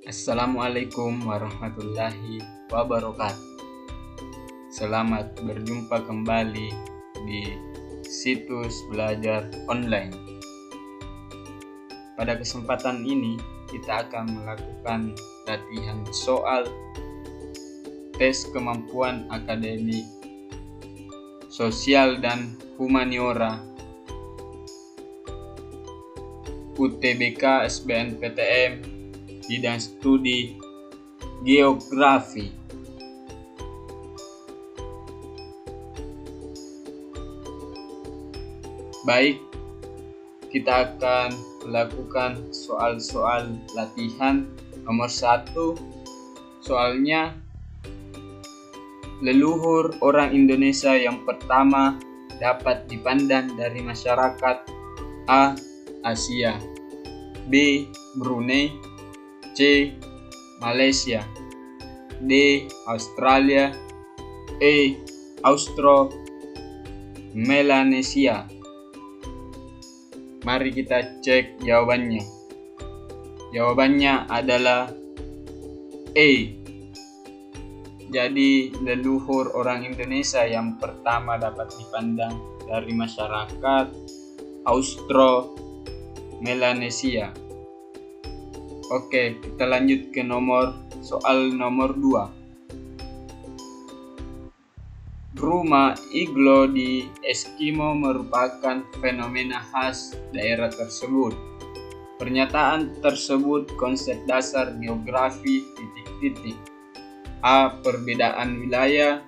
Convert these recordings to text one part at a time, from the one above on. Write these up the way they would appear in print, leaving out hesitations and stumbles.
Assalamualaikum warahmatullahi wabarakatuh. Selamat berjumpa kembali di situs belajar online. Pada kesempatan ini kita akan melakukan latihan soal tes kemampuan akademik sosial dan humaniora UTBK SBMPTN bidang studi geografi. Baik, kita akan melakukan soal-soal latihan. Nomor 1, soalnya leluhur orang Indonesia yang pertama dapat dipandang dari masyarakat: A. Asia, B. Brunei, C. Malaysia, D. Australia, E. Austro-Melanesia. Mari kita cek jawabannya. Jawabannya adalah E. Jadi leluhur orang Indonesia yang pertama dapat dipandang dari masyarakat Austro-Melanesia. Oke, kita lanjut ke soal nomor 2. Rumah iglo di Eskimo merupakan fenomena khas daerah tersebut. Pernyataan tersebut konsep dasar geografi ... A. Perbedaan wilayah,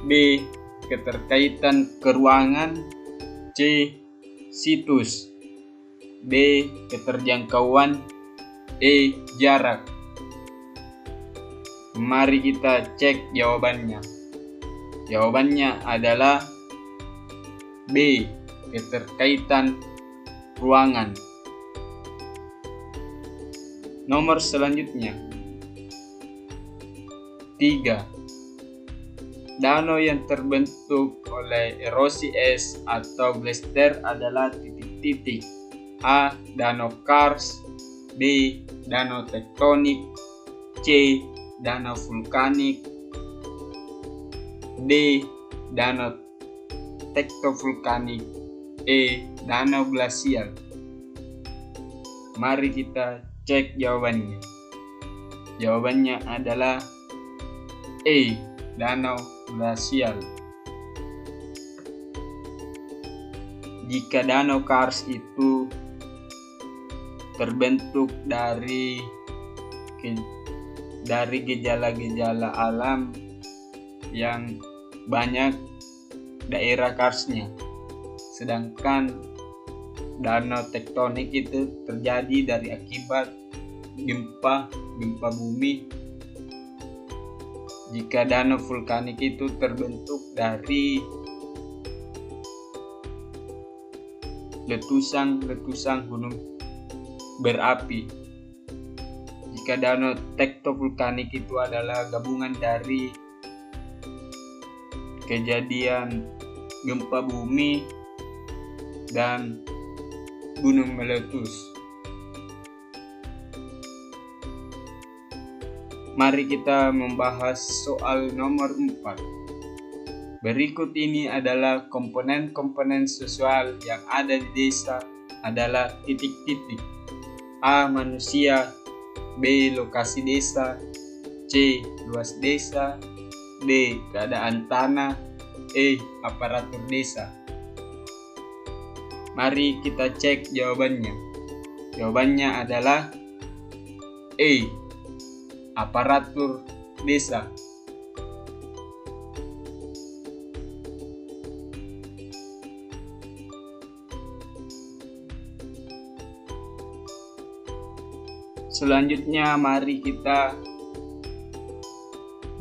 B. Keterkaitan keruangan, C. Situs, D. Keterjangkauan, E. Jarak. Mari kita cek jawabannya. Jawabannya adalah B. Keterkaitan ruangan. Nomor selanjutnya 3. Danau yang terbentuk oleh erosi es atau glacier adalah ... A. Danau Kars, B. Danau tektonik, C. Danau vulkanik, D. Danau tektovulkanik, E. Danau glasial. Mari kita cek jawabannya. Jawabannya adalah E. Danau glasial. Jika Danau Kars itu terbentuk dari gejala-gejala alam yang banyak daerah karsnya, sedangkan danau tektonik itu terjadi dari akibat gempa bumi. Jika danau vulkanik itu terbentuk dari letusan gunung berapi. Jika danau tektovulkanik itu adalah gabungan dari kejadian gempa bumi dan gunung meletus. Mari kita membahas soal nomor 4. Berikut ini adalah komponen-komponen sosial yang ada di desa adalah ... A. Manusia, B. Lokasi desa, C. Luas desa, D. Keadaan tanah, E. Aparatur desa. Mari kita cek jawabannya. Jawabannya adalah E. Aparatur desa. Selanjutnya mari kita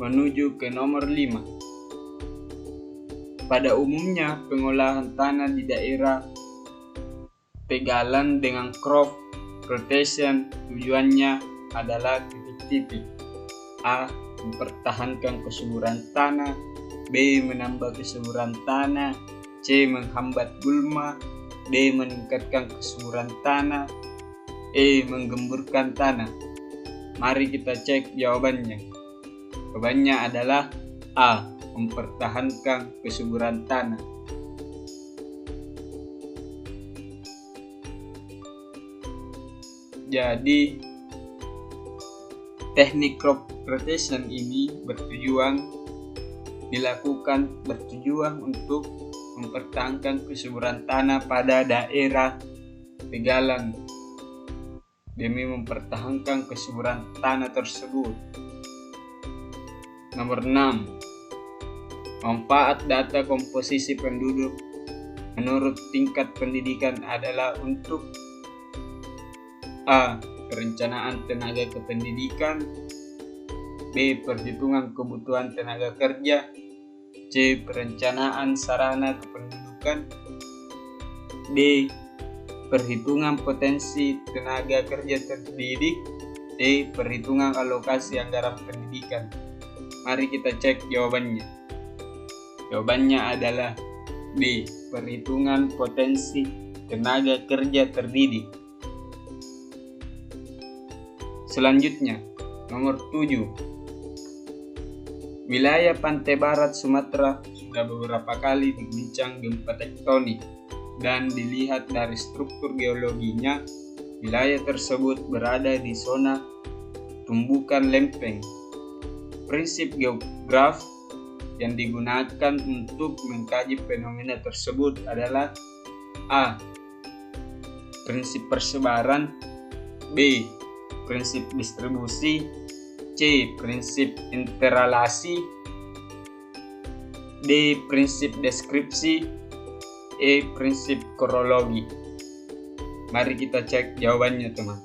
menuju ke nomor 5. Pada umumnya pengolahan tanah di daerah pegalan dengan crop rotation tujuannya adalah ... A. Mempertahankan kesuburan tanah, B. Menambah kesuburan tanah, C. Menghambat gulma, D. Meningkatkan kesuburan tanah, Menggemburkan tanah. Mari kita cek jawabannya. Jawabannya adalah A. Mempertahankan kesuburan tanah. Jadi teknik crop rotation ini dilakukan untuk mempertahankan kesuburan tanah pada daerah pegalan demi mempertahankan kesuburan tanah tersebut. Nomor 6. Manfaat data komposisi penduduk menurut tingkat pendidikan adalah untuk A. Perencanaan tenaga kependidikan, B. Perhitungan kebutuhan tenaga kerja, C. Perencanaan sarana kependudukan, D. Perhitungan potensi tenaga kerja terdidik, D. Perhitungan alokasi anggaran pendidikan. Mari kita cek jawabannya. Jawabannya adalah B. Perhitungan potensi tenaga kerja terdidik. Selanjutnya, nomor 7. Wilayah pantai barat Sumatera sudah beberapa kali diguncang gempa tektonik, dan dilihat dari struktur geologinya, wilayah tersebut berada di zona tumbukan lempeng. Prinsip geograf yang digunakan untuk mengkaji fenomena tersebut adalah A. Prinsip persebaran, B. Prinsip distribusi, C. Prinsip interrelasi, D. Prinsip deskripsi, E. Prinsip korologi. Mari kita cek jawabannya, teman.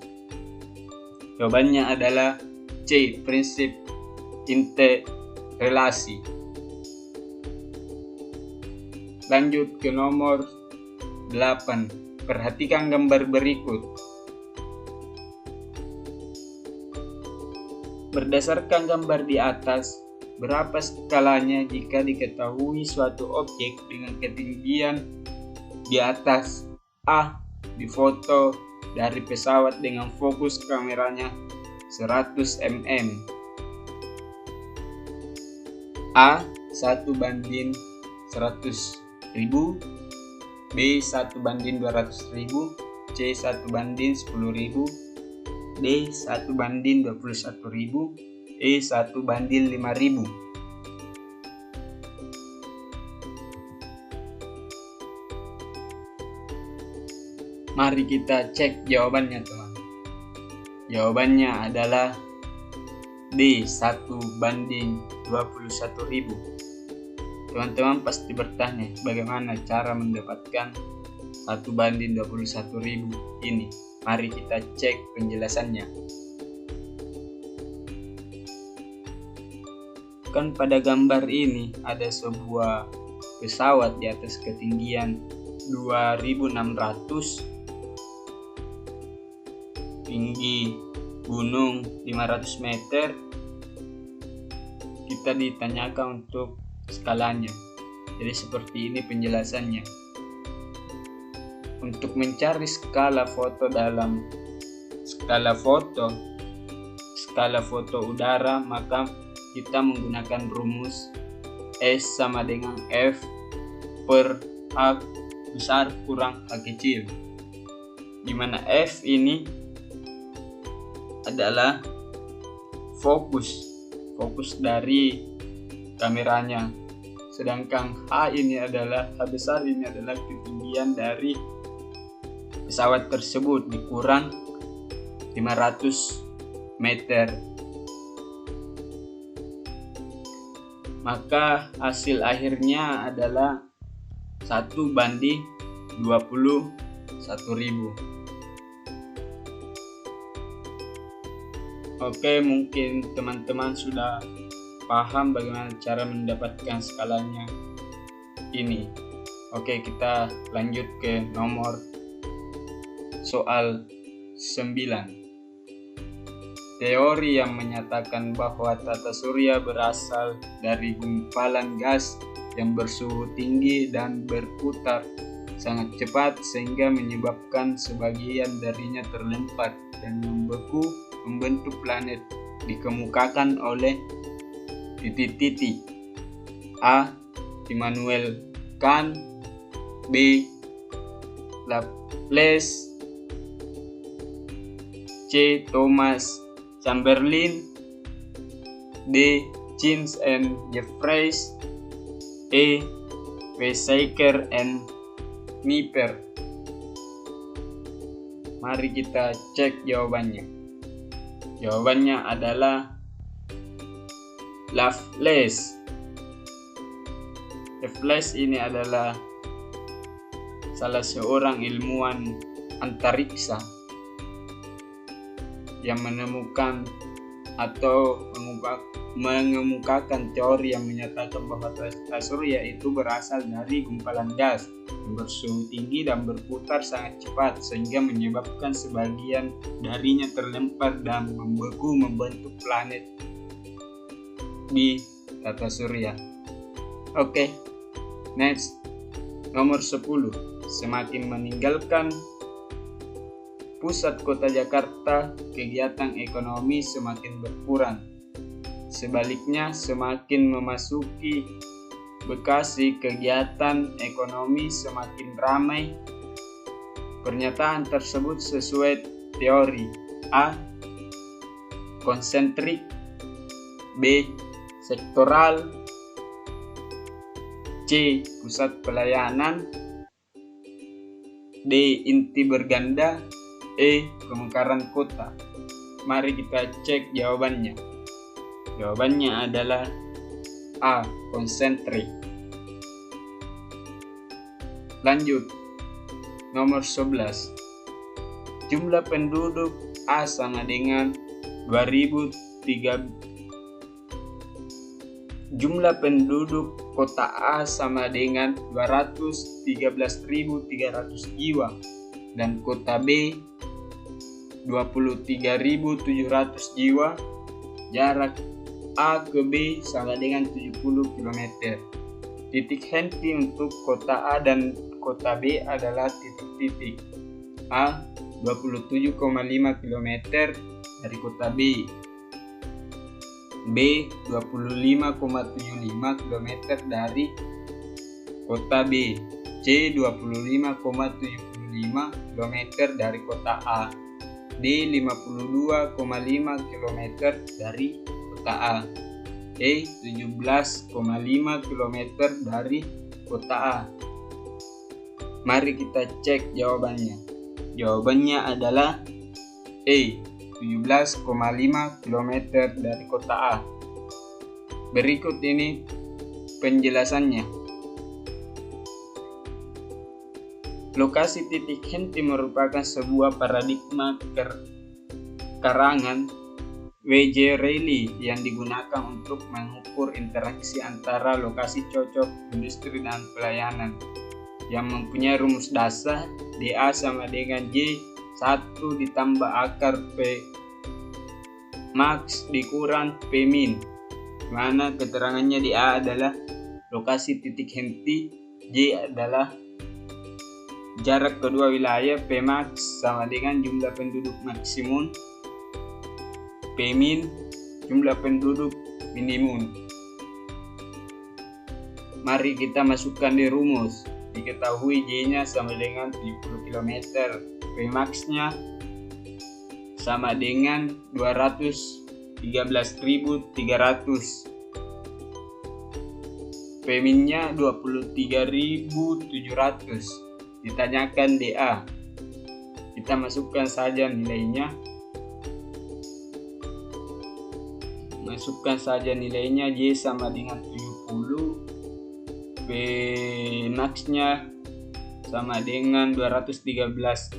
Jawabannya adalah C. Prinsip interrelasi. Lanjut ke nomor 8. Perhatikan gambar berikut. Berdasarkan gambar di atas, berapa skalanya jika diketahui suatu objek dengan ketinggian di atas A difoto dari pesawat dengan fokus kameranya 100 mm. A 1:100.000, B 1:200.000, C 1:10.000, D 1:21.000, E 1:5.000. Mari kita cek jawabannya, teman. Jawabannya adalah D 1:21.000. Teman-teman pasti bertanya, bagaimana cara mendapatkan 1:21.000 ini? Mari kita cek penjelasannya. Kan pada gambar ini ada sebuah pesawat di atas ketinggian 2.600, tinggi gunung 500 meter. Kita ditanyakan untuk skalanya. Jadi seperti ini penjelasannya. Untuk mencari skala foto dalam skala foto udara, maka kita menggunakan rumus S sama dengan F per H besar kurang H kecil, di mana F ini adalah fokus dari kameranya, sedangkan H besar ini adalah ketinggian dari pesawat tersebut dikurang 500 meter. Maka hasil akhirnya adalah 1:21.000. Oke, mungkin teman-teman sudah paham bagaimana cara mendapatkan skalanya ini. Oke, kita lanjut ke nomor soal 9. Teori yang menyatakan bahwa tata surya berasal dari gumpalan gas yang bersuhu tinggi dan berputar sangat cepat sehingga menyebabkan sebagian darinya terlempar dan membeku membentuk planet dikemukakan oleh titik-titik. A. Immanuel Kant, B. Laplace, C. Thomas Chamberlain, D. James and Jeffreys, E. Weizsäcker and Nieper. Mari kita cek jawabannya. Jawabannya adalah Laplace. Laplace ini adalah salah seorang ilmuwan antariksa yang menemukan atau mengemukakan teori yang menyatakan bahwa surya itu berasal dari gumpalan gas yang bersuhu tinggi dan berputar sangat cepat sehingga menyebabkan sebagian darinya terlempar dan membeku membentuk planet di tata surya. Oke. Next, nomor 10. Semakin meninggalkan pusat kota Jakarta, kegiatan ekonomi semakin berkurang. Sebaliknya, semakin memasuki Bekasi, kegiatan ekonomi semakin ramai. Pernyataan tersebut sesuai teori A. Konsentrik, B. Sektoral, C. Pusat pelayanan, D. Inti berganda, E. Pemekaran kota. Mari kita cek jawabannya. Jawabannya adalah A. Konsentrik. Lanjut, nomor 11. Jumlah penduduk A sama dengan 2003. Jumlah penduduk kota A sama dengan 213.300 jiwa dan kota B 23.700 jiwa. Jarak A ke B sama dengan 70 km. Titik henti untuk kota A dan kota B adalah titik-titik. A 27,5 km dari kota B, B 25,75 km dari kota B, C 25,75 km dari kota A, D 52,5 km dari kota A, E 17,5 km dari kota A. Mari kita cek jawabannya. Jawabannya adalah E 17,5 km dari kota A. Berikut ini penjelasannya. Lokasi titik henti merupakan sebuah paradigma karangan W.J. Reilly yang digunakan untuk mengukur interaksi antara lokasi cocok industri dan pelayanan yang mempunyai rumus dasar DA sama dengan J1 ditambah akar P max dikurang P min, mana keterangannya di A adalah lokasi titik henti, J adalah jarak kedua wilayah, P max sama dengan jumlah penduduk maksimum, P min jumlah penduduk minimum. Mari kita masukkan di rumus. Diketahui J-nya sama dengan 70 km, P max-nya sama dengan 213.300, P min-nya 23.700. Ditanyakan DA, kita masukkan saja nilainya. J sama dengan 70, P max-nya sama dengan 213.300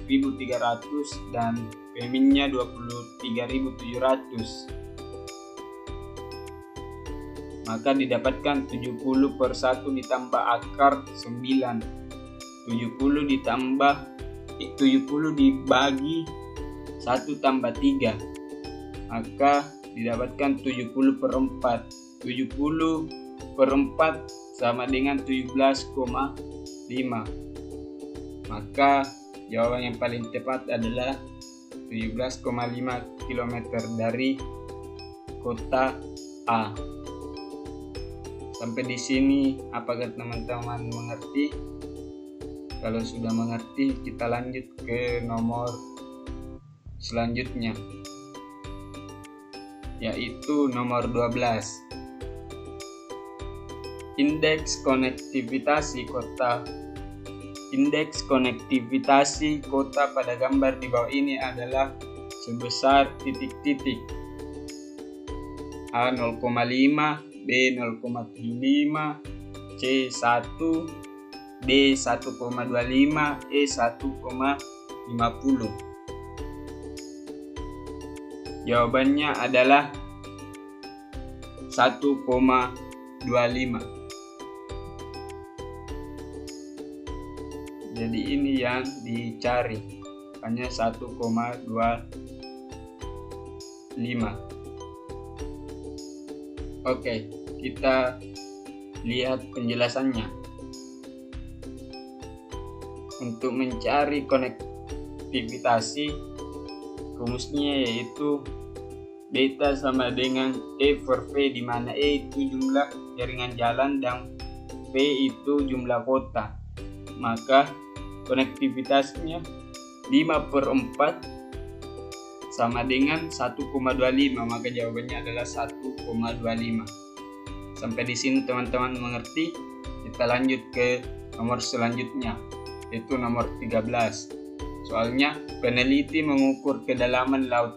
dan P min-nya 23.700. Maka didapatkan 70 per 1 ditambah akar 9. 70 dibagi 1 tambah 3. Maka didapatkan 70 per 4. 70 per 4 sama dengan 17,5. Maka jawaban yang paling tepat adalah 17,5 km dari kota A. Sampai di sini apakah teman-teman mengerti? Kalau sudah mengerti, kita lanjut ke nomor selanjutnya, yaitu nomor 12. Indeks konektivitas kota. Indeks konektivitas kota pada gambar di bawah ini adalah sebesar titik-titik. A 0,5, B 0,75, C 1, D 1,25, E 1,50. Jawabannya adalah 1,25. Jadi ini yang dicari, hanya 1,25. Oke, kita lihat penjelasannya. Untuk mencari konektivitas rumusnya yaitu beta sama dengan E per V, di mana E itu jumlah jaringan jalan dan V itu jumlah kota. Maka konektivitasnya 5/4 sama dengan 1,25, maka jawabannya adalah 1,25. Sampai di sini teman-teman mengerti? Kita lanjut ke nomor selanjutnya, yaitu nomor 13. Soalnya peneliti mengukur kedalaman laut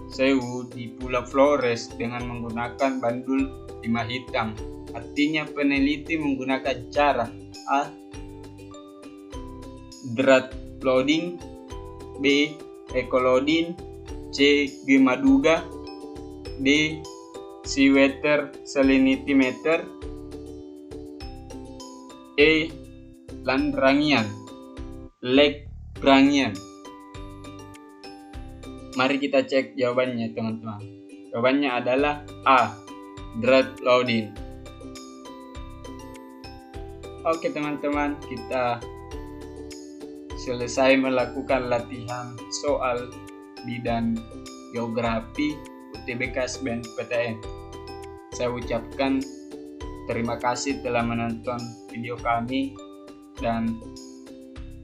Sewu di Pulau Flores dengan menggunakan bandul timah hitam. Artinya peneliti menggunakan cara A. Drat loading, B. Ecoloading, C. Gemaduga, D. Seawater salinity meter, E. Lagrangian. Mari kita cek jawabannya teman-teman. Jawabannya adalah A. Drat loading. Oke teman-teman, kita selesai melakukan latihan soal bidang geografi UTBK SBMPTN. Saya ucapkan terima kasih telah menonton video kami, dan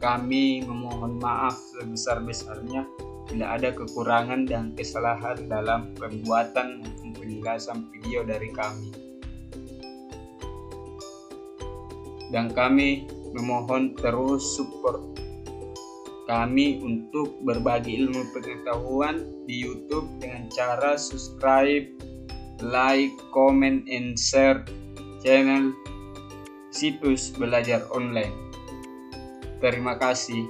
kami memohon maaf sebesar-besarnya bila ada kekurangan dan kesalahan dalam pembuatan maupun penjelasan video dari kami. Dan kami memohon terus support kami untuk berbagi ilmu pengetahuan di YouTube dengan cara subscribe, like, comment, and share channel Situs Belajar Online. Terima kasih.